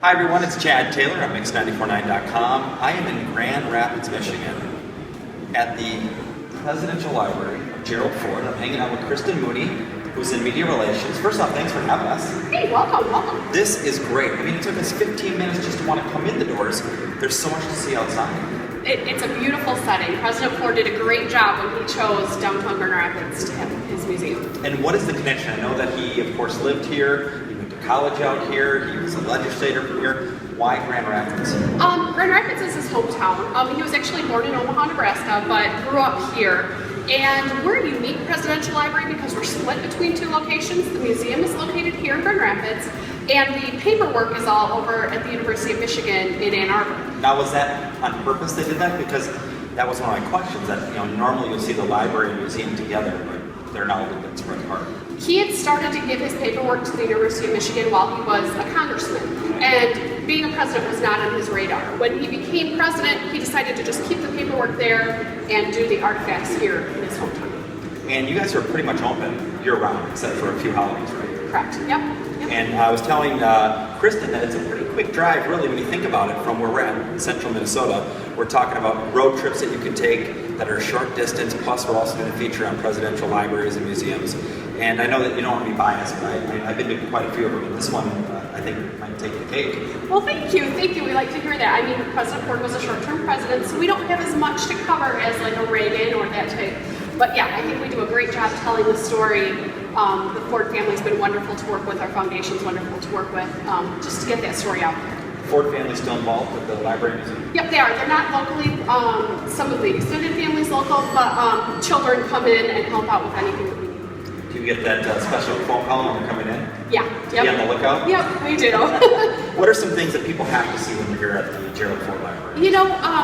Hi everyone, it's Chad Taylor at Mix949.com. I am in Grand Rapids, Michigan at the Presidential Library of Gerald Ford. I'm hanging out with Kristen Mooney, who's in media relations. First off, thanks for having us. Hey, welcome. This is great. I mean, it took us 15 minutes just to want to come in the doors. There's so much to see outside. It's a beautiful setting. President Ford did a great job when he chose downtown Grand Rapids to have his museum. And what is the connection? I know that he, of course, lived here. He went to college out here. He was a legislator from here. Why Grand Rapids? Grand Rapids is his hometown. He was actually born in Omaha, Nebraska, but grew up here. And we're a unique presidential library because we're split between two locations. The museum is located here in Grand Rapids, and the paperwork is all over at the University of Michigan in Ann Arbor. Now, was that on purpose they did that? Because that was one of my questions, that normally you'll see the library and museum together, but they're now a little bit spread apart. He had started to give his paperwork to the University of Michigan while he was a congressman, and being a president was not on his radar. When he became president, he decided to just keep the paperwork there and do the artifacts here in his hometown. And you guys are pretty much open year-round, except for a few holidays, right? Correct, yep. And I was telling Kristen that it's a pretty quick drive, really, when you think about it, from where we're at in central Minnesota. We're talking about road trips that you can take that are a short distance, plus we're also going to feature on presidential libraries and museums. And I know that you don't want to be biased, but I've been to quite a few of them, and this one, I think, might take the cake. Well, thank you. We like to hear that. I mean, President Ford was a short-term president, so we don't have as much to cover as like a Reagan or that type. But yeah, I think we do a great job telling the story. The Ford family's been wonderful to work with. Our foundation's wonderful to work with, just to get that story out there. Ford family's still involved with the library museum? Yep, they are. They're not locally, some of the extended family's local, but children come in and help out with anything that we need. Do you get that special phone call when they're coming in? Yeah. Yep. Be on the lookout? Yep, we do. What are some things that people have to see when they're here at the Gerald Ford Library?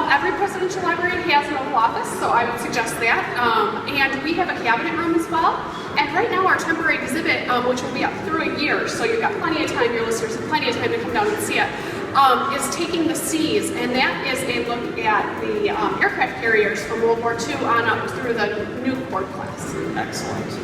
Every presidential library has an Oval Office, so I would suggest that. And we have a cabinet room as well. And right now our temporary exhibit, which will be up through a year, so you've got plenty of time, your listeners have plenty of time to come down and see it, is Taking the Seas. And that is a look at the aircraft carriers from World War II on up through the new Ford class. Excellent.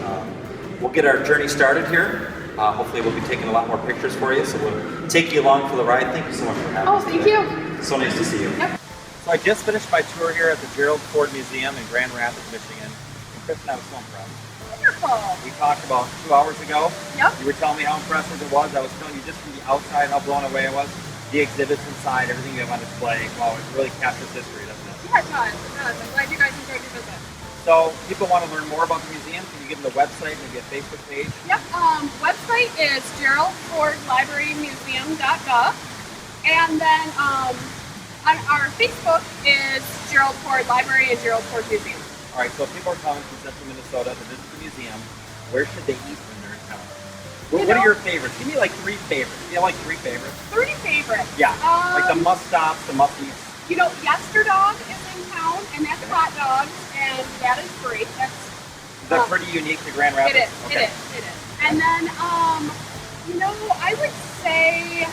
We'll get our journey started here. Hopefully we'll be taking a lot more pictures for you, so we'll take you along for the ride. Thank you so much for having us. Oh, thank you. So nice to see you. Yep. So I just finished my tour here at the Gerald Ford Museum in Grand Rapids, Michigan. And Kristen, I was so impressed. Wonderful. We talked about 2 hours ago. Yep. You were telling me how impressive it was. I was telling you just from the outside how blown away it was. The exhibits inside, everything you have on display. Wow, it really captures history, doesn't it? Yeah, it does. I'm glad you guys enjoyed your visit. So, people want to learn more about the museum. Can you give them the website, maybe a Facebook page? Yep. Website is geraldfordlibrarymuseum.gov, and then on our Facebook is Gerald Ford Library and Gerald Ford Museum. All right. So, if people are coming from central Minnesota to visit the museum, where should they eat when they're in town? What are your favorites? Give me like 3 favorites. You have like 3 favorites? 3 favorites. Yeah. Like the must stops, the must eats. Yesterdog is in town, and that's hot dogs, and that is free. Is that pretty unique to Grand Rapids? It is. Okay. It is. And then, I would say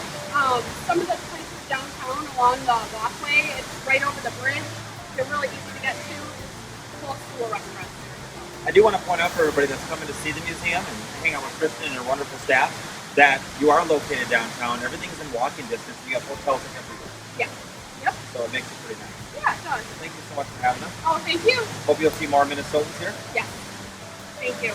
some of the places downtown along the walkway. It's right over the bridge. They're really easy to get to. Close to a restaurant. I do want to point out for everybody that's coming to see the museum and hang out with Kristen and her wonderful staff that you are located downtown. Everything's in walking distance. You got hotels everywhere. Yeah. Yep. So it makes it pretty nice. Yeah, it does. Thank you so much for having us. Oh, thank you. Hope you'll see more Minnesotans here. Yeah. Thank you.